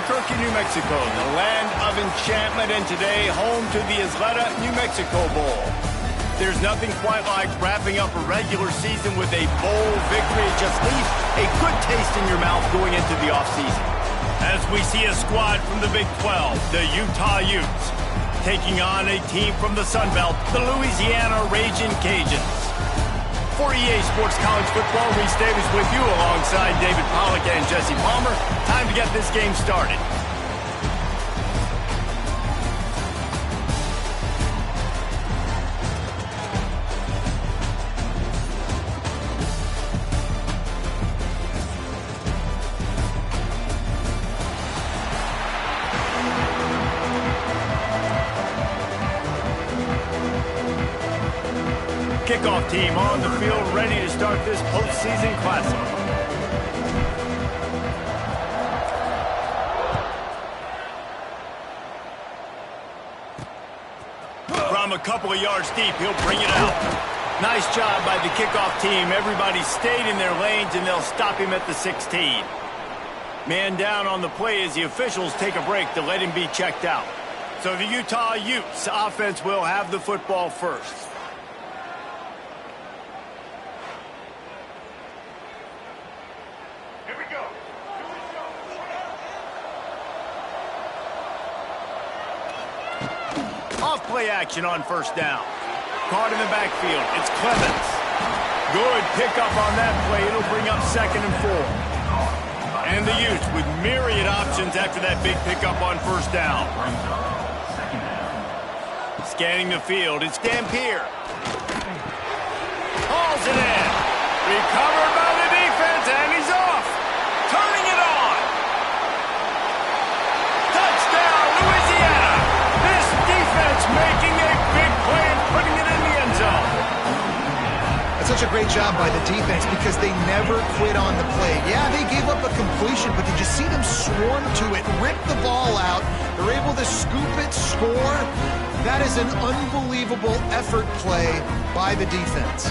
Albuquerque, New Mexico, the land of enchantment, and today home to the Isleta, New Mexico Bowl. There's nothing quite like wrapping up a regular season with a bowl victory. It just leaves a good taste in your mouth going into the offseason. As we see a squad from the Big 12, the Utah Utes, taking on a team from the Sun Belt, the Louisiana Ragin' Cajuns. For EA Sports College Football, Reese Davis with you alongside David Pollack and Jesse Palmer. Time to get this game started. Kickoff team on the field, ready to start this postseason classic. From a couple of yards deep, he'll bring it out. Nice job by the kickoff team. Everybody stayed in their lanes, and they'll stop him at the 16. Man down on the play as the officials take a break to let him be checked out. So the Utah Utes offense will have the football first. Off-play action on first down. Caught in the backfield. It's Clemens. Good pickup on that play. It'll bring up 2nd and 4. And the Utes with myriad options after that big pickup on first down. Scanning the field. It's Dampier. Hauls it in. Recovered by the defense, and he's off. Turning it on. Touchdown, Louisiana. This defense making a big play and putting it in the end zone. That's such a great job by the defense because they never quit on the play. Yeah, they gave up a completion, but did you see them swarm to it, rip the ball out? They're able to scoop it, score. That is an unbelievable effort play by the defense.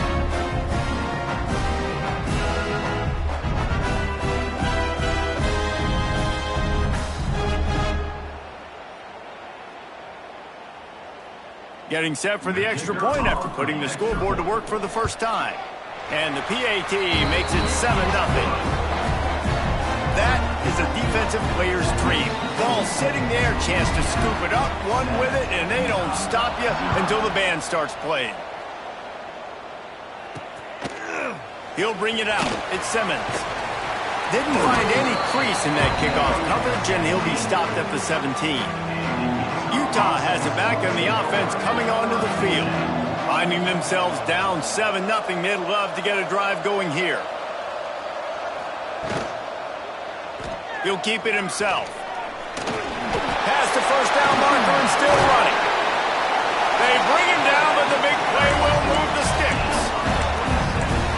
Getting set for the extra point after putting the scoreboard to work for the first time. And the PAT makes it 7-0. That is a defensive player's dream. Ball sitting there, chance to scoop it up, run with it, and they don't stop you until the band starts playing. He'll bring it out. It's Simmons. Didn't find any crease in that kickoff coverage, and he'll be stopped at the 17. Utah has it back on the offense coming onto the field. Finding themselves down 7-0, they'd love to get a drive going here. He'll keep it himself. Pass the first down marker and still running. They bring him down, but the big play will move the sticks.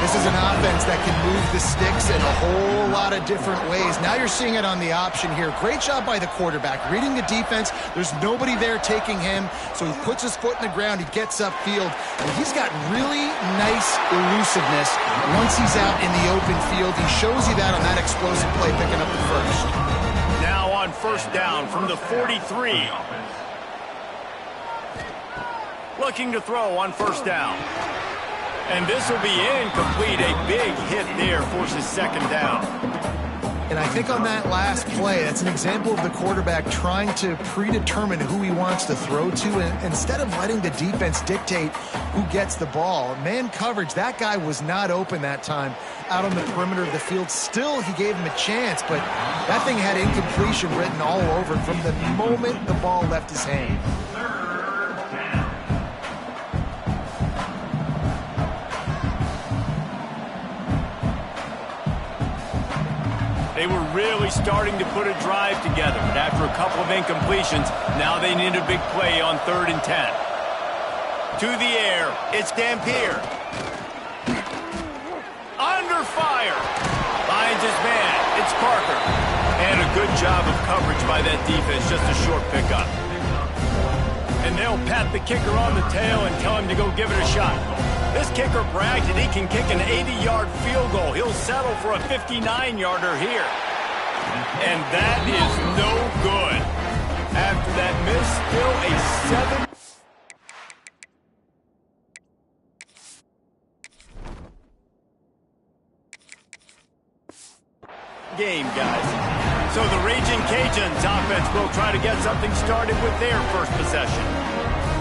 This is an offense that can move the sticks in a whole lot of different ways. Now you're seeing it on the option here. Great job by the quarterback. Reading the defense, there's nobody there taking him, so he puts his foot in the ground, he gets upfield, and he's got really nice elusiveness once he's out in the open field. He shows you that on that explosive play, picking up the first. Now on first down from the 43. Looking to throw on first down. And this will be incomplete. A big hit there forces 2nd down. And I think on that last play, that's an example of the quarterback trying to predetermine who he wants to throw to, and instead of letting the defense dictate who gets the ball. Man coverage, that guy was not open that time out on the perimeter of the field. Still, he gave him a chance, but that thing had incompletion written all over it from the moment the ball left his hand. They were really starting to put a drive together, but after a couple of incompletions, now they need a big play on 3rd and 10. To the air, it's Dampier. Under fire. Finds his man, it's Parker. And a good job of coverage by that defense, just a short pickup. And they'll pat the kicker on the tail and tell him to go give it a shot. This kicker bragged that he can kick an 80-yard field goal. He'll settle for a 59-yarder here. And that is no good. After that miss, still a 7. Game, guys. So the Raging Cajuns offense will try to get something started with their first possession.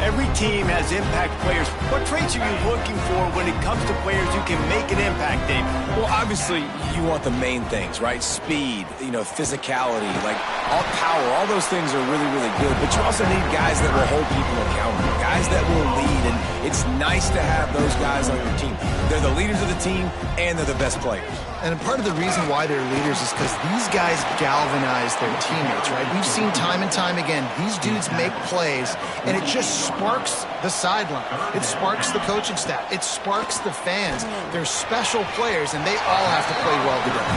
Every team has impact players. What traits are you looking for when it comes to players who can make an impact, David? Well, obviously, you want the main things, right? Speed, physicality, like all power, all those things are really, really good. But you also need guys that will hold people accountable, guys that will lead. And it's nice to have those guys on your team. They're the leaders of the team, and they're the best players. And part of the reason why they're leaders is because these guys galvanize their teammates, right? We've seen time and time again, these dudes make plays, and it just sparks the sideline. It sparks the coaching staff. It sparks the fans. They're special players, and they all have to play well together.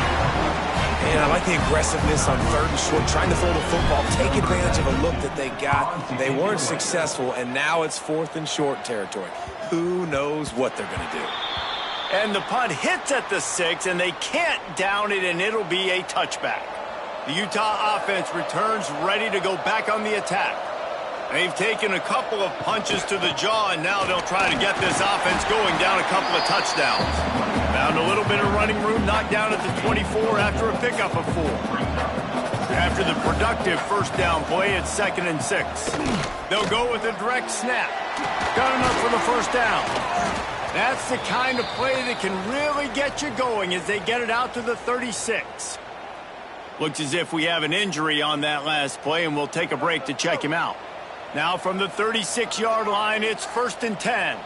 And I like the aggressiveness on 3rd and short, trying to throw the football, take advantage of a look that they got. They weren't successful, and now it's 4th and short territory. Who knows what they're going to do? And the punt hits at the 6, and they can't down it, and it'll be a touchback. The Utah offense returns ready to go back on the attack. They've taken a couple of punches to the jaw, and now they'll try to get this offense going down a couple of touchdowns. Found a little bit of running room, knocked down at the 24 after a pickup of 4. After the productive first down play, it's 2nd and 6. They'll go with a direct snap. Got enough for the first down. That's the kind of play that can really get you going as they get it out to the 36. Looks as if we have an injury on that last play, and we'll take a break to check him out. Now from the 36-yard line, it's 1st and 10.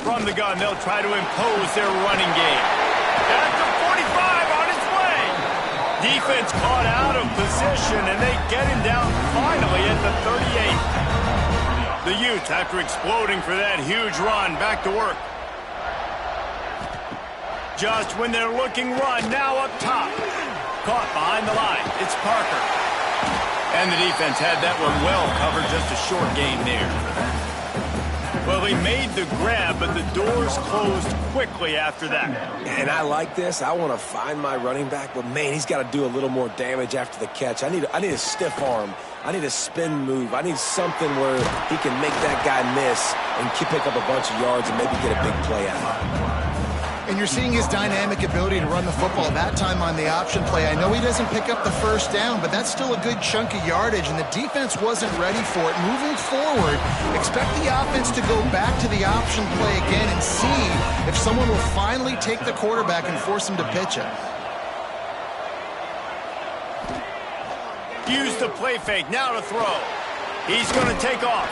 From the gun, they'll try to impose their running game. At the 45 on its way. Defense caught out of position, and they get him down finally at the 38. The Utes, after exploding for that huge run, back to work. Just when they're looking run, now up top. Caught behind the line. It's Parker. And the defense had that one well covered, just a short gain there. Well, he made the grab, but the doors closed quickly after that. And I like this. I want to find my running back, but, man, he's got to do a little more damage after the catch. I need a stiff arm. I need a spin move. I need something where he can make that guy miss and pick up a bunch of yards and maybe get a big play out of it. And you're seeing his dynamic ability to run the football, that time on the option play. I know he doesn't pick up the first down, but that's still a good chunk of yardage, and the defense wasn't ready for it. Moving forward, expect the offense to go back to the option play again and see if someone will finally take the quarterback and force him to pitch it. Use the play fake, now to throw. He's going to take off.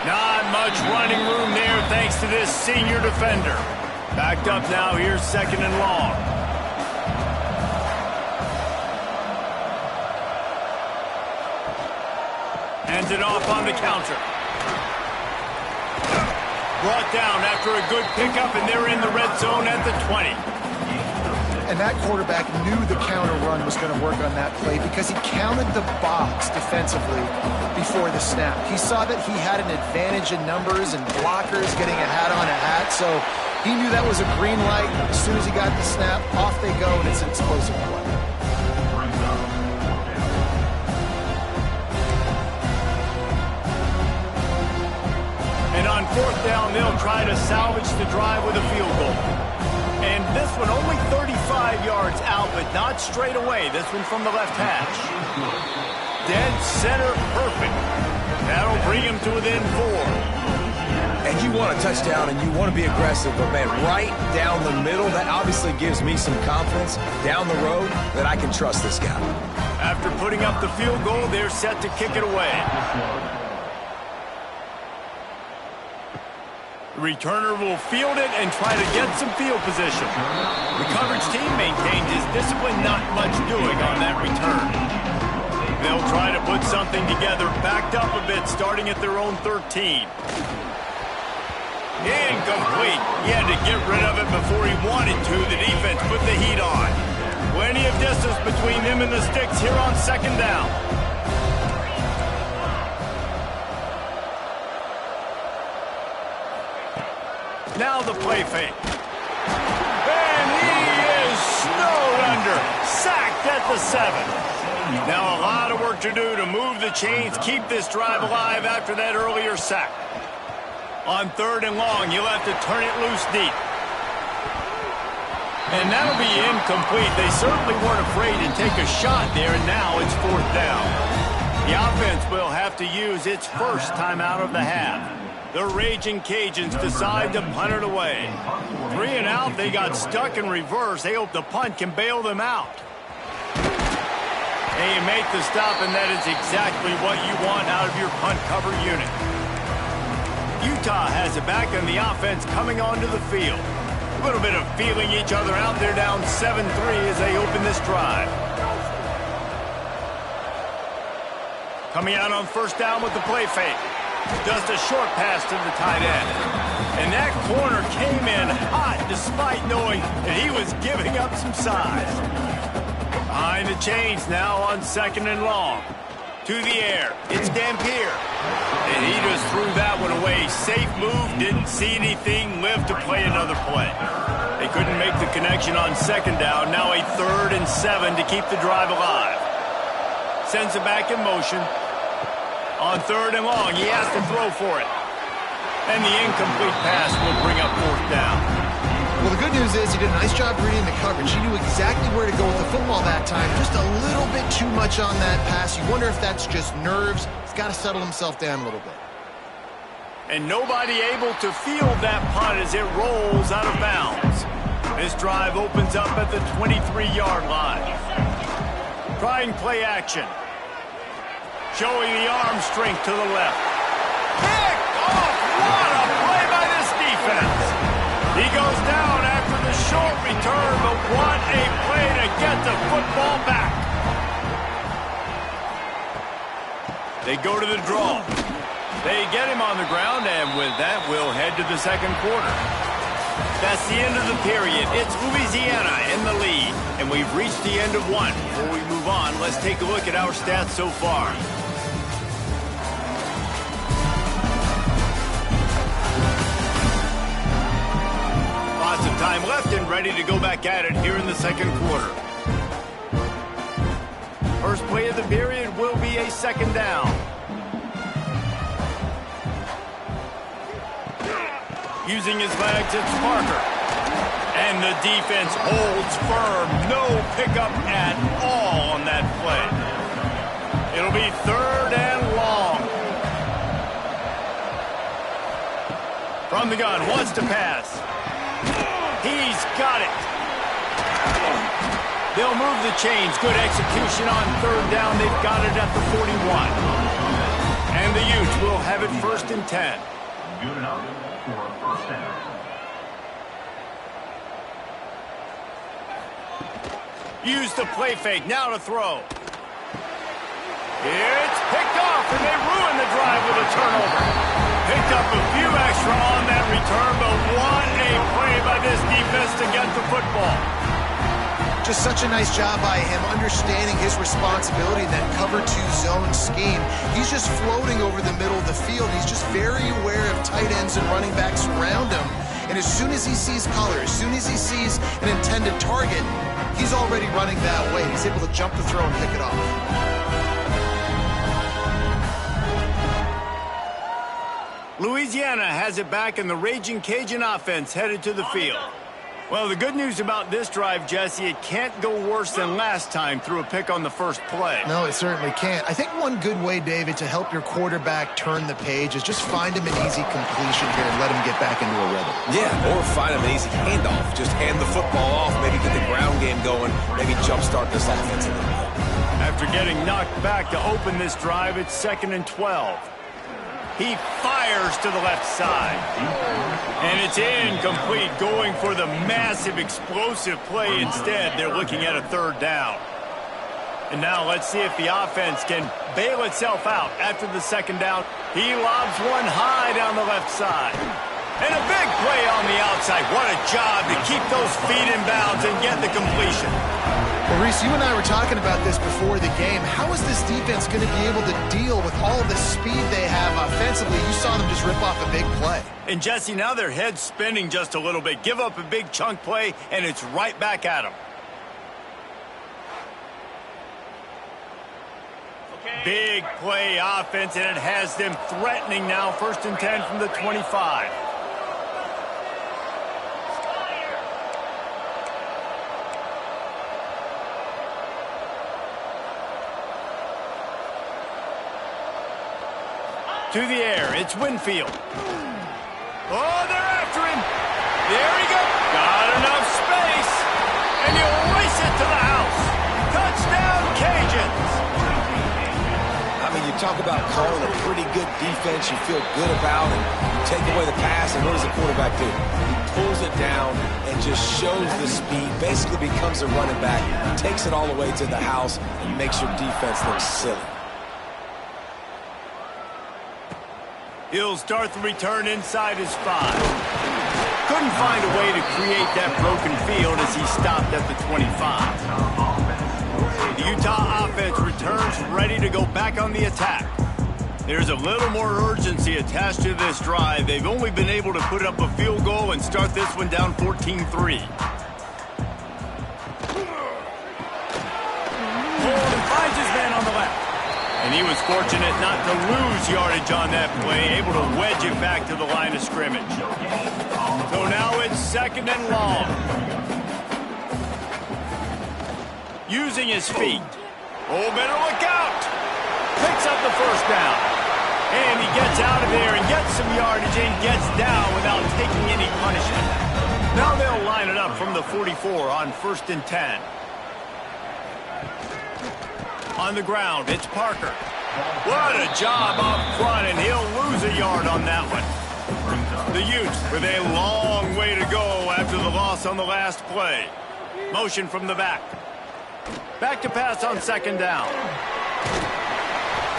Not much running room there thanks to this senior defender. Backed up now, here's 2nd and long. Hands it off on the counter. Brought down after a good pickup, and they're in the red zone at the 20. And that quarterback knew the counter run was going to work on that play because he counted the box defensively before the snap. He saw that he had an advantage in numbers and blockers getting a hat on a hat, so he knew that was a green light. As soon as he got the snap, off they go, and it's an explosive play. And on 4th down, they'll try to salvage the drive with a field goal. And this one only 35 yards out, but not straight away. This one from the left hash. Dead center, perfect. That'll bring him to within 4. And you want a touchdown and you want to be aggressive, but, man, right down the middle, that obviously gives me some confidence down the road that I can trust this guy. After putting up the field goal, they're set to kick it away. The returner will field it and try to get some field position. The coverage team maintained his discipline, not much doing on that return. They'll try to put something together, backed up a bit, starting at their own 13. Incomplete. He had to get rid of it before he wanted to. The defense put the heat on. Plenty of distance between them and the sticks here on 2nd down. Now the play fake. And he is snowed under. Sacked sacked at the 7. Now a lot of work to do to move the chains, keep this drive alive after that earlier sack. On 3rd and long, you'll have to turn it loose deep. And that'll be incomplete. They certainly weren't afraid to take a shot there, and now it's 4th down. The offense will have to use its first timeout of the half. The Raging Cajuns decide to punt it away. 3 and out, they got stuck in reverse. They hope the punt can bail them out. They make the stop, and that is exactly what you want out of your punt cover unit. Utah has it back, and the offense coming onto the field. A little bit of feeling each other out. They're down 7-3 as they open this drive. Coming out on 1st down with the play fake. Just a short pass to the tight end. And that corner came in hot despite knowing that he was giving up some size. Behind the chains now on 2nd and long. To the air. It's Dampier. And he just threw that one away. Safe move. Didn't see anything. Lived to play another play. They couldn't make the connection on 2nd down. Now a 3rd and 7 to keep the drive alive. Sends it back in motion. On 3rd and long, he has to throw for it. And the incomplete pass will bring up 4th down. Well, the good news is he did a nice job reading the coverage. He knew exactly where to go with the football that time. Just a little bit too much on that pass. You wonder if that's just nerves. He's got to settle himself down a little bit. And nobody able to field that punt as it rolls out of bounds. This drive opens up at the 23-yard line. Trying play action. Showing the arm strength to the left. Pick off! What a play by this defense! He goes down after the short return, but what a play to get the football back. They go to the draw. They get him on the ground, and with that, we'll head to the 2nd quarter. That's the end of the period. It's Louisiana in the lead, and we've reached the end of one. Before we move on, let's take a look at our stats so far. Lots of time left and ready to go back at it here in the 2nd quarter. First play of the period will be a 2nd down. Using his legs, it's Parker. And the defense holds firm. No pickup at all on that play. It'll be 3rd and long. From the gun, wants to pass. He's got it. They'll move the chains. Good execution on 3rd down. They've got it at the 41. And the Utes will have it 1st and 10. Good enough for a 1st down. Use the play fake. Now to throw. It's picked off, and they ruin the drive with a turnover. Picked up a few extra on that return, but what a play by this defense to get the football. Just such a nice job by him, understanding his responsibility in that cover 2 zone scheme. He's just floating over the middle of the field. He's just very aware of tight ends and running backs around him. And as soon as he sees color, as soon as he sees an intended target, he's already running that way. He's able to jump the throw and pick it off. Louisiana has it back, and the Raging Cajun offense headed to the field. Well, the good news about this drive, Jesse, it can't go worse than last time through a pick on the first play. No, it certainly can't. I think one good way, David, to help your quarterback turn the page is just find him an easy completion here and let him get back into a rhythm. Yeah, or find him an easy handoff. Just hand the football off, maybe get the ground game going, maybe jumpstart this offense a little bit. After getting knocked back to open this drive, it's 2nd and 12. He fires to the left side. And it's incomplete, going for the massive explosive play instead. They're looking at a 3rd down. And now let's see if the offense can bail itself out after the 2nd down. He lobs one high down the left side. And a big play on the outside. What a job to keep those feet in bounds and get the completion. Well, Reese, you and I were talking about this before the game. How is this defense going to be able to deal with all the speed they have offensively? You saw them just rip off a big play. And, Jesse, now their head's spinning just a little bit. Give up a big chunk play, and it's right back at them. Big play offense, and it has them threatening now. 1st and 10 from the 25. To the air, it's Winfield. Oh, they're after him. There he goes. Got enough space. And he'll race it to the house. Touchdown, Cajuns. I mean, you talk about calling a pretty good defense you feel good about, and you take away the pass, and what does the quarterback do? He pulls it down and just shows the speed, basically becomes a running back, takes it all the way to the house, and makes your defense look silly. He'll start the return inside his 5. Couldn't find a way to create that broken field as he stopped at the 25. The Utah offense returns ready to go back on the attack. There's a little more urgency attached to this drive. They've only been able to put up a field goal and start this one down 14-3. Finds his man on the left. And he was fortunate not to lose yardage on that play, able to wedge it back to the line of scrimmage. So now it's 2nd and long. Using his feet. Oh, better look out. Picks up the 1st down. And he gets out of there and gets some yardage and gets down without taking any punishment. Now they'll line it up from the 44 on 1st and 10. On the ground, it's Parker. What a job up front, and he'll lose a yard on that one. The Utes with a long way to go after the loss on the last play. Motion from the back. Back to pass on 2nd down.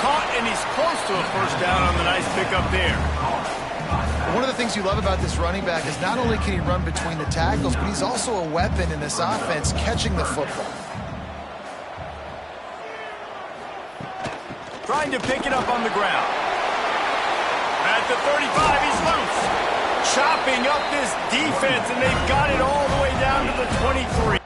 Caught, and he's close to a 1st down on the nice pickup there. One of the things you love about this running back is not only can he run between the tackles, but he's also a weapon in this offense catching the football. Trying to pick it up on the ground. At the 35, he's loose. Chopping up this defense, and they've got it all the way down to the 23.